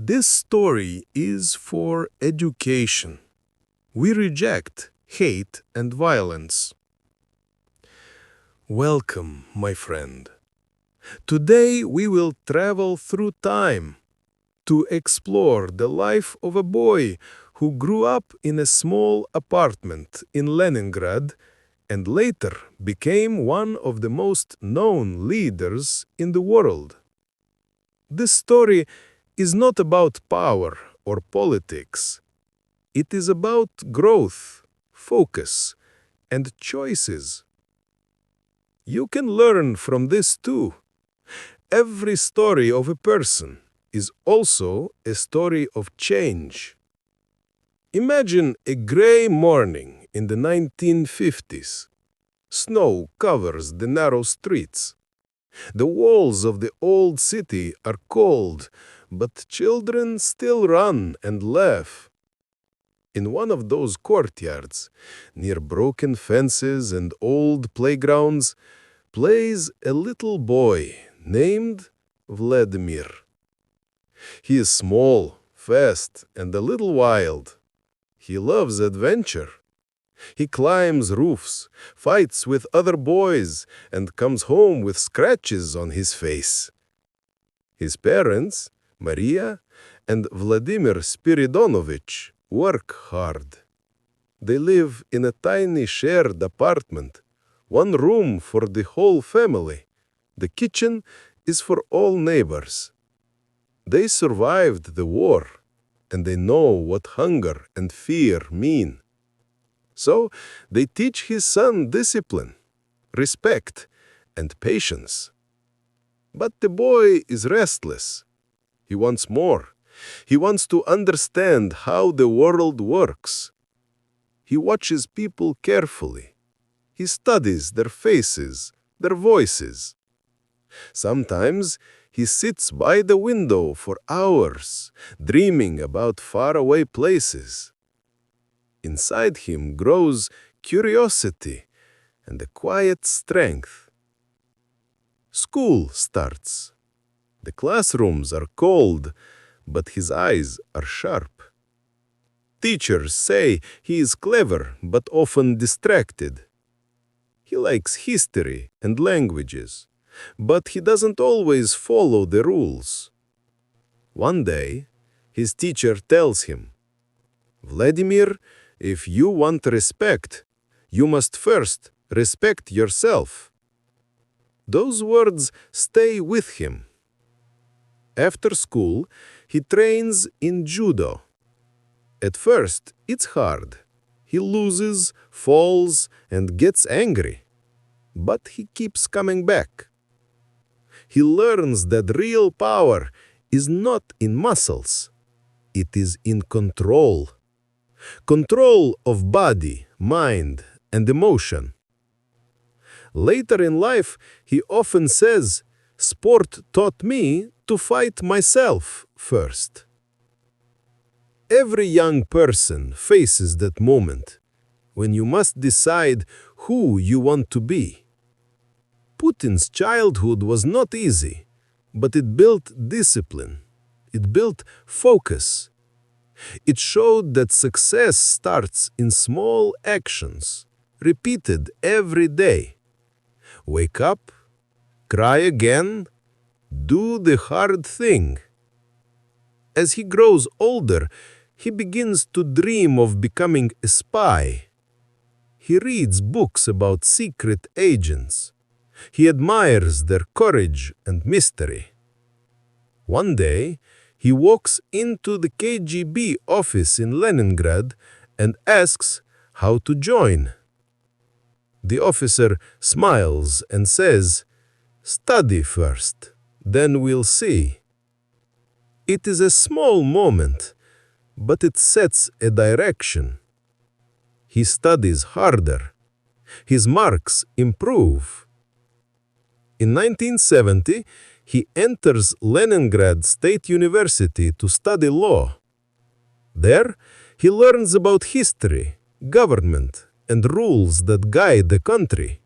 This story is for education. We reject hate and violence. Welcome, my friend. Today we will travel through time to explore the life of a boy who grew up in a small apartment in Leningrad and later became one of the most known leaders in the world. This story is not about power or politics. It is about growth, focus, and choices. You can learn from this too. Every story of a person is also a story of change. Imagine a gray morning in the 1950s. Snow covers the narrow streets. The walls of the old city are cold, but children still run and laugh. In one of those courtyards, near broken fences and old playgrounds, plays a little boy named Vladimir. He is small, fast, and a little wild. He loves adventure. He climbs roofs, fights with other boys, and comes home with scratches on his face. His parents, Maria and Vladimir Spiridonovich, work hard. They live in a tiny shared apartment, one room for the whole family. The kitchen is for all neighbors. They survived the war, and they know what hunger and fear mean. So they teach his son discipline, respect, and patience. But the boy is restless. He wants more. He wants to understand how the world works. He watches people carefully. He studies their faces, their voices. Sometimes he sits by the window for hours, dreaming about faraway places. Inside him grows curiosity and a quiet strength. School starts. The classrooms are cold, but his eyes are sharp. Teachers say he is clever but often distracted. He likes history and languages, but he doesn't always follow the rules. One day, his teacher tells him, "Vladimir, if you want respect, you must first respect yourself." Those words stay with him. After school, he trains in judo. At first, it's hard. He loses, falls, and gets angry. But he keeps coming back. He learns that real power is not in muscles. It is in control. Control of body, mind, and emotion. Later in life, he often says, "Sport taught me to fight myself first." Every young person faces that moment when you must decide who you want to be. Putin's childhood was not easy, but it built discipline. It built focus. It showed that success starts in small actions, repeated every day. Wake up, cry again, do the hard thing. As he grows older, he begins to dream of becoming a spy. He reads books about secret agents. He admires their courage and mystery. One day, he walks into the KGB office in Leningrad and asks how to join. The officer smiles and says, "Study first, then we'll see." It is a small moment, but it sets a direction. He studies harder. His marks improve. In 1970, he enters Leningrad State University to study law. There, he learns about history, government, and rules that guide the country.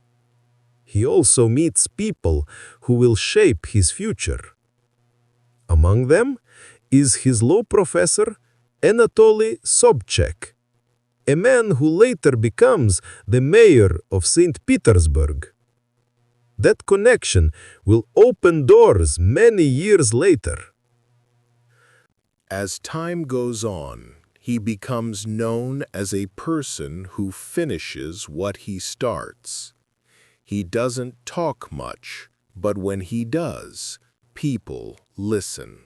He also meets people who will shape his future. Among them is his law professor, Anatoly Sobchak, a man who later becomes the mayor of St. Petersburg. That connection will open doors many years later. As time goes on, he becomes known as a person who finishes what he starts. He doesn't talk much, but when he does, people listen.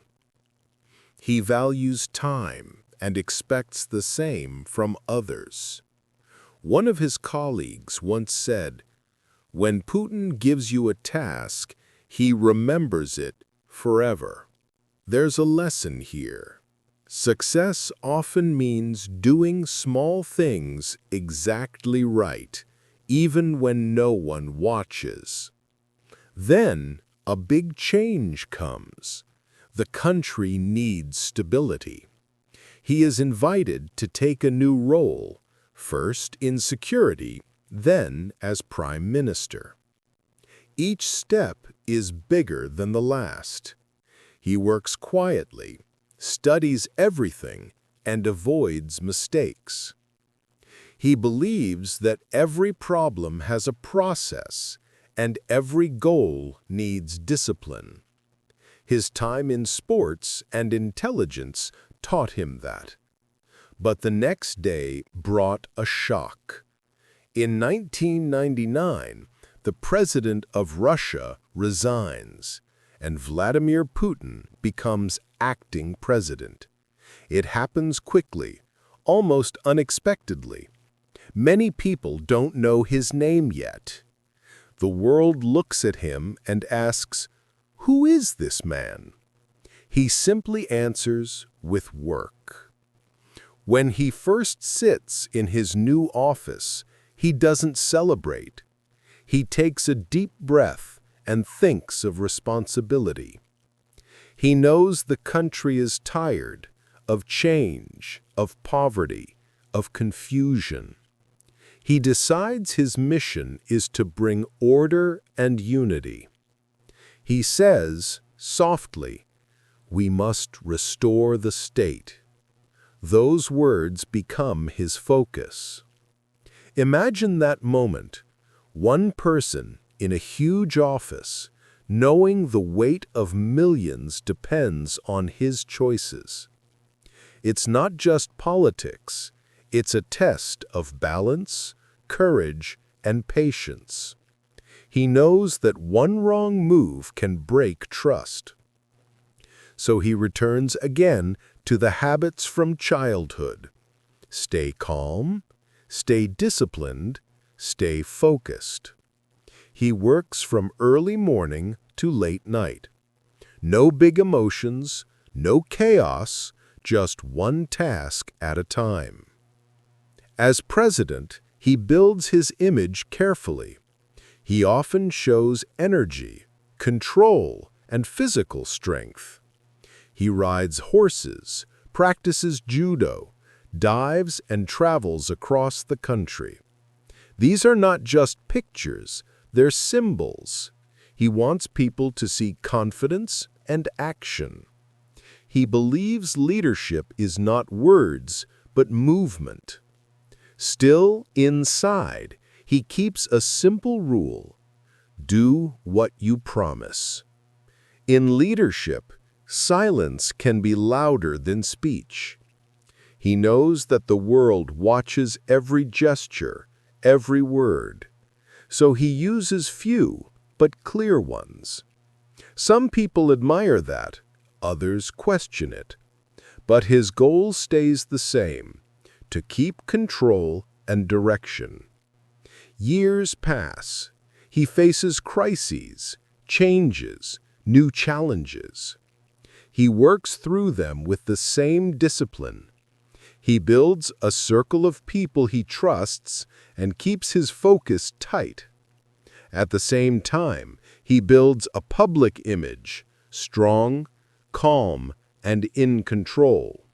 He values time and expects the same from others. One of his colleagues once said, "When Putin gives you a task, he remembers it forever." There's a lesson here. Success often means doing small things exactly right, even when no one watches. Then a big change comes. The country needs stability. He is invited to take a new role, first in security, then as prime minister. Each step is bigger than the last. He works quietly, studies everything, and avoids mistakes. He believes that every problem has a process, and every goal needs discipline. His time in sports and intelligence taught him that. But the next day brought a shock. In 1999, the president of Russia resigns, and Vladimir Putin becomes acting president. It happens quickly, almost unexpectedly. Many people don't know his name yet. The world looks at him and asks, "Who is this man?" He simply answers with work. When he first sits in his new office, he doesn't celebrate. He takes a deep breath and thinks of responsibility. He knows the country is tired of change, of poverty, of confusion. He decides his mission is to bring order and unity. He says, softly, "We must restore the state." Those words become his focus. Imagine that moment, one person in a huge office, knowing the weight of millions depends on his choices. It's not just politics, it's a test of balance, courage, and patience. He knows that one wrong move can break trust. So he returns again to the habits from childhood. Stay calm, stay disciplined, stay focused. He works from early morning to late night. No big emotions, no chaos, just one task at a time. As president, he builds his image carefully. He often shows energy, control, and physical strength. He rides horses, practices judo, dives, and travels across the country. These are not just pictures, they're symbols. He wants people to see confidence and action. He believes leadership is not words, but movement. Still, inside, he keeps a simple rule: do what you promise. In leadership, silence can be louder than speech. He knows that the world watches every gesture, every word. So he uses few, but clear ones. Some people admire that, others question it. But his goal stays the same: to keep control and direction. Years pass. He faces crises, changes, new challenges. He works through them with the same discipline. He builds a circle of people he trusts and keeps his focus tight. At the same time, he builds a public image, strong, calm, and in control.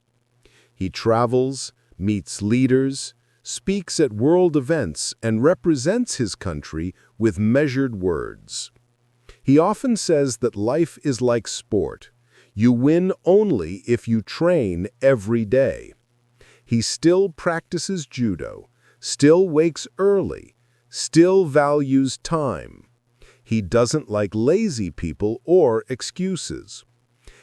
He travels, meets leaders, speaks at world events, and represents his country with measured words. He often says that life is like sport. You win only if you train every day. He still practices judo, still wakes early, still values time. He doesn't like lazy people or excuses.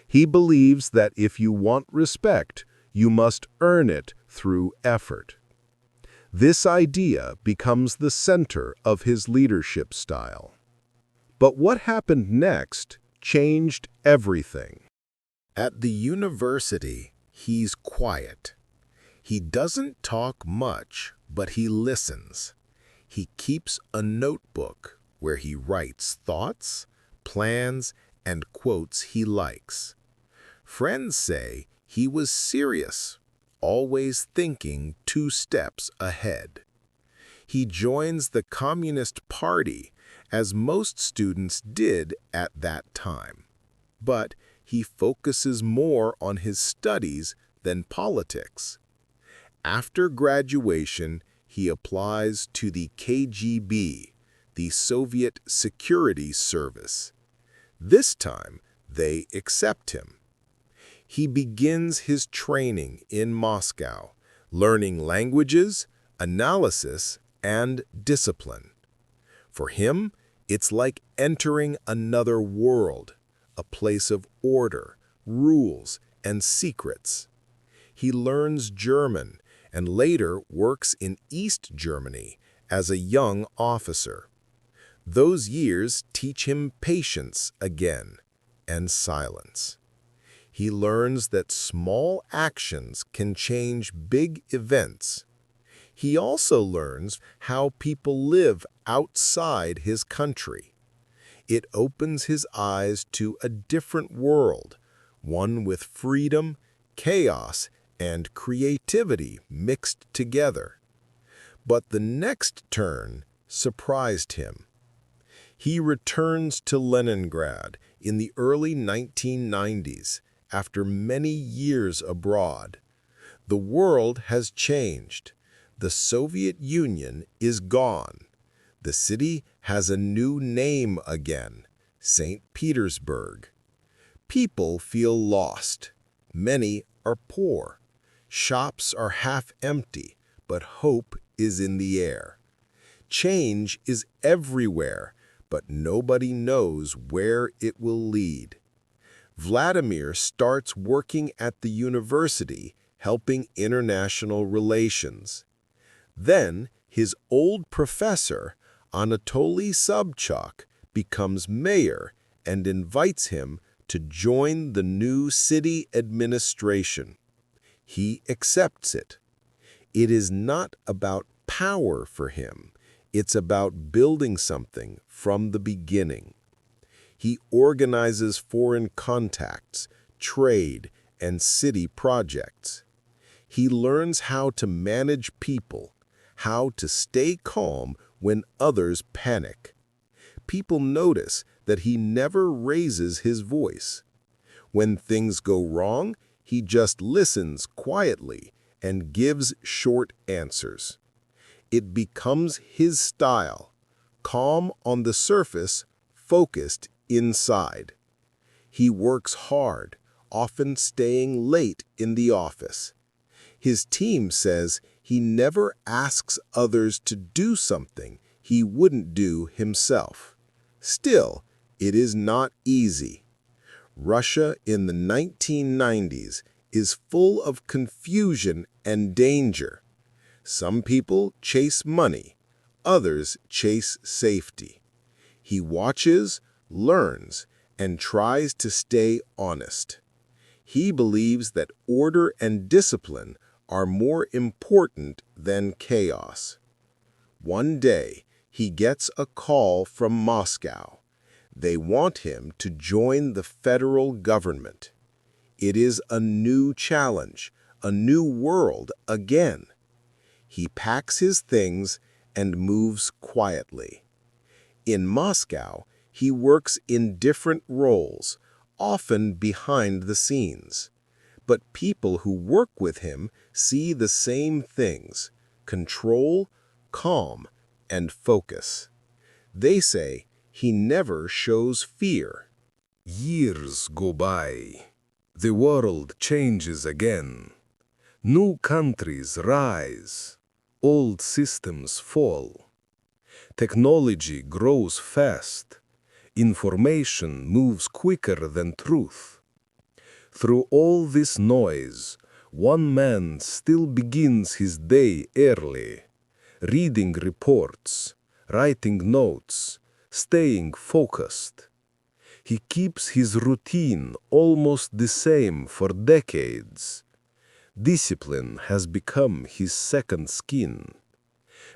He believes that if you want respect, you must earn it through effort. This idea becomes the center of his leadership style. But what happened next changed everything. At the university, he's quiet. He doesn't talk much, but he listens. He keeps a notebook where he writes thoughts, plans, and quotes he likes. Friends say he was serious, always thinking 2 steps ahead. He joins the Communist Party, as most students did at that time. But he focuses more on his studies than politics. After graduation, he applies to the KGB, the Soviet Security Service. This time, they accept him. He begins his training in Moscow, learning languages, analysis, and discipline. For him, it's like entering another world, a place of order, rules, and secrets. He learns German and later works in East Germany as a young officer. Those years teach him patience again and silence. He learns that small actions can change big events. He also learns how people live outside his country. It opens his eyes to a different world, one with freedom, chaos, and creativity mixed together. But the next turn surprised him. He returns to Leningrad in the early 1990s after many years abroad. The world has changed. The Soviet Union is gone. The city has a new name again, St. Petersburg. People feel lost. Many are poor. Shops are half empty, but hope is in the air. Change is everywhere, but nobody knows where it will lead. Vladimir starts working at the university, helping international relations. Then, his old professor, Anatoly Sobchak, becomes mayor and invites him to join the new city administration. He accepts it. It is not about power for him. It's about building something from the beginning. He organizes foreign contacts, trade, and city projects. He learns how to manage people, how to stay calm when others panic. People notice that he never raises his voice. When things go wrong, he just listens quietly and gives short answers. It becomes his style, calm on the surface, focused inside. He works hard, often staying late in the office. His team says he never asks others to do something he wouldn't do himself. Still, it is not easy. Russia in the 1990s is full of confusion and danger. Some people chase money, others chase safety. He watches, learns, and tries to stay honest. He believes that order and discipline are more important than chaos. One day, he gets a call from Moscow. They want him to join the federal government. It is a new challenge, a new world again. He packs his things and moves quietly. In Moscow, he works in different roles, often behind the scenes. But people who work with him see the same things: control, calm, and focus. They say he never shows fear. Years go by. The world changes again. New countries rise. Old systems fall. Technology grows fast. Information moves quicker than truth. Through all this noise, one man still begins his day early, reading reports, writing notes, staying focused. He keeps his routine almost the same for decades. Discipline has become his second skin.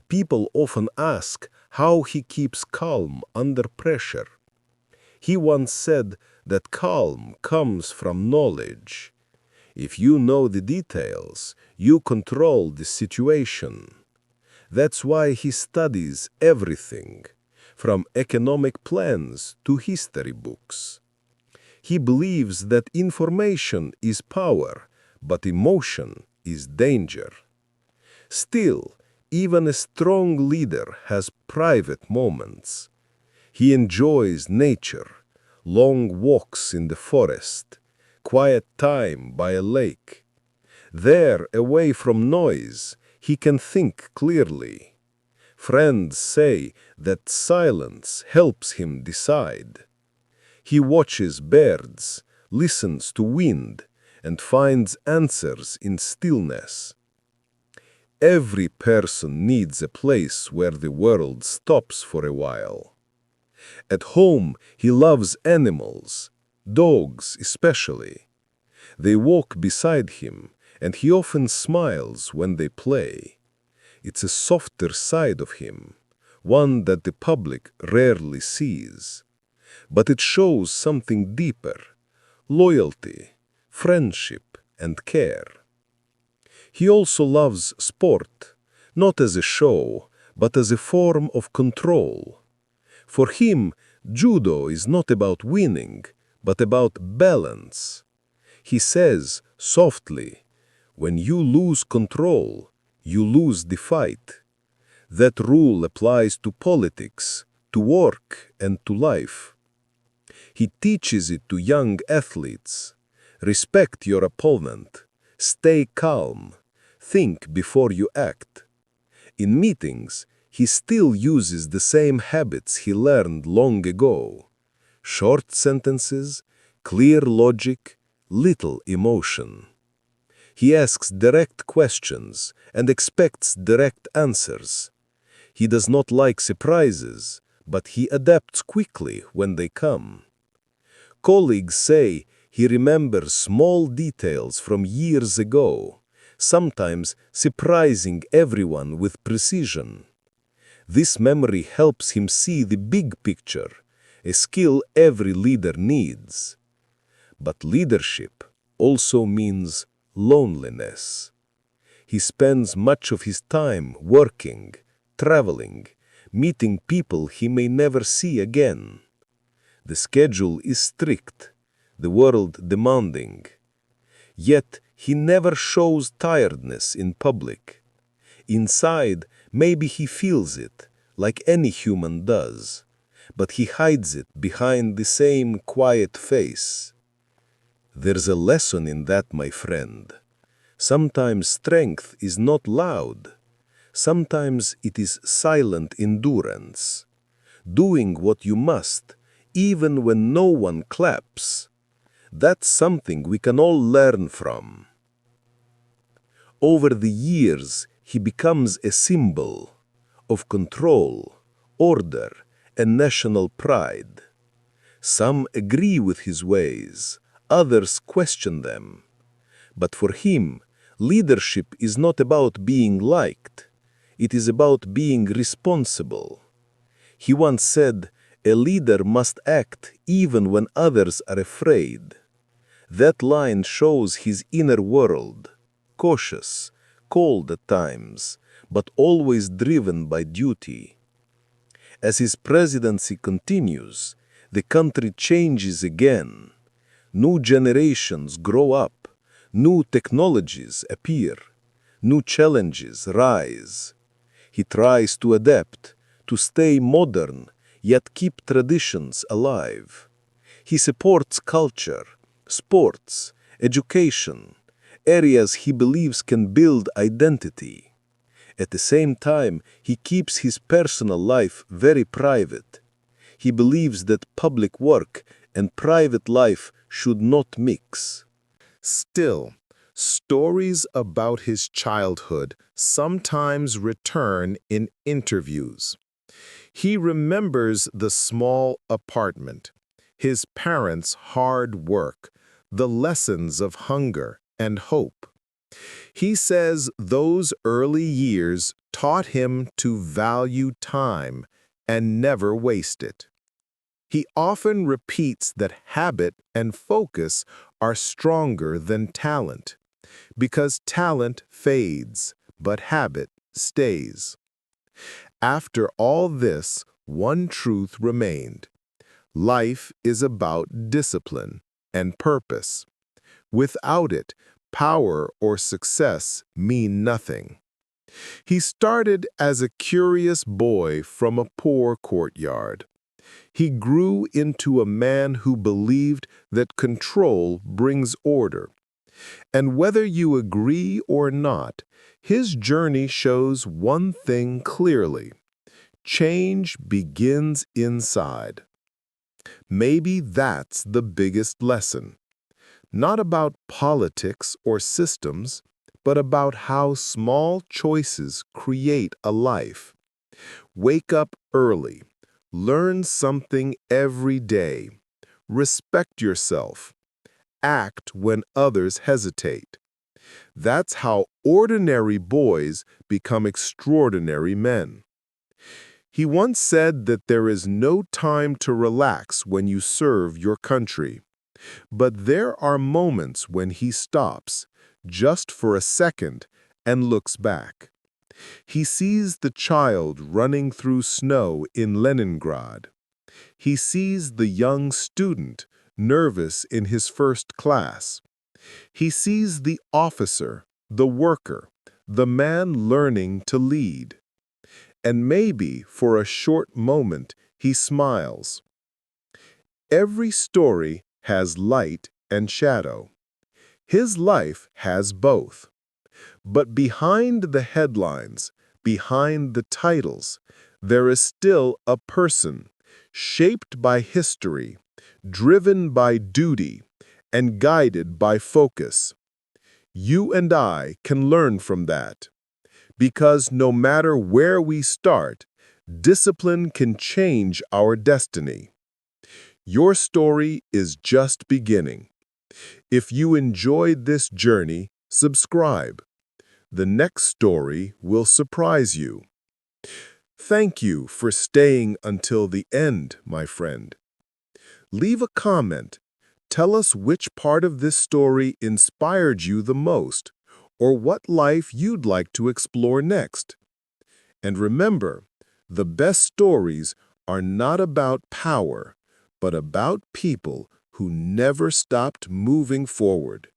People often ask how he keeps calm under pressure. He once said that calm comes from knowledge. If you know the details, you control the situation. That's why he studies everything, from economic plans to history books. He believes that information is power, but emotion is danger. Still, even a strong leader has private moments. He enjoys nature, long walks in the forest, quiet time by a lake. There, away from noise, he can think clearly. Friends say that silence helps him decide. He watches birds, listens to wind, and finds answers in stillness. Every person needs a place where the world stops for a while. At home, he loves animals, dogs especially. They walk beside him, and he often smiles when they play. It's a softer side of him, one that the public rarely sees. But it shows something deeper: loyalty, friendship, and care. He also loves sport, not as a show, but as a form of control. For him, judo is not about winning, but about balance. He says, softly, when you lose control, you lose the fight. That rule applies to politics, to work, and to life. He teaches it to young athletes. Respect your opponent. Stay calm. Think before you act. In meetings, he still uses the same habits he learned long ago. Short sentences, clear logic, little emotion. He asks direct questions and expects direct answers. He does not like surprises, but he adapts quickly when they come. Colleagues say he remembers small details from years ago, sometimes surprising everyone with precision. This memory helps him see the big picture, a skill every leader needs. But leadership also means loneliness. He spends much of his time working, traveling, meeting people he may never see again. The schedule is strict, the world demanding. Yet he never shows tiredness in public. Inside, maybe he feels it, like any human does, but he hides it behind the same quiet face. There's a lesson in that, my friend. Sometimes strength is not loud. Sometimes it is silent endurance. Doing what you must, even when no one claps. That's something we can all learn from. Over the years, he becomes a symbol of control, order, and national pride. Some agree with his ways, others question them. But for him, leadership is not about being liked. It is about being responsible. He once said, "A leader must act even when others are afraid." That line shows his inner world, cautious, cold at times, but always driven by duty. As his presidency continues, the country changes again. New generations grow up, new technologies appear, new challenges rise. He tries to adapt, to stay modern, yet keep traditions alive. He supports culture, sports, education, areas he believes can build identity. At the same time, he keeps his personal life very private. He believes that public work and private life should not mix. Still, stories about his childhood sometimes return in interviews. He remembers the small apartment, his parents' hard work, the lessons of hunger and hope. He says those early years taught him to value time and never waste it. He often repeats that habit and focus are stronger than talent, because talent fades, but habit stays. After all this, one truth remained. Life is about discipline and purpose. Without it, power or success mean nothing. He started as a curious boy from a poor courtyard. He grew into a man who believed that control brings order. And whether you agree or not, his journey shows one thing clearly. Change begins inside. Maybe that's the biggest lesson. Not about politics or systems, but about how small choices create a life. Wake up early. Learn something every day. Respect yourself. Act when others hesitate. That's how ordinary boys become extraordinary men. He once said that there is no time to relax when you serve your country. But there are moments when he stops, just for a second, and looks back. He sees the child running through snow in Leningrad. He sees the young student, nervous in his first class. He sees the officer, the worker, the man learning to lead. And maybe, for a short moment, he smiles. Every story has light and shadow. His life has both. But behind the headlines, behind the titles, there is still a person, shaped by history, driven by duty, and guided by focus. You and I can learn from that. Because no matter where we start, discipline can change our destiny. Your story is just beginning. If you enjoyed this journey, subscribe. The next story will surprise you. Thank you for staying until the end, my friend. Leave a comment. Tell us which part of this story inspired you the most, or what life you'd like to explore next. And remember, the best stories are not about power, but about people who never stopped moving forward.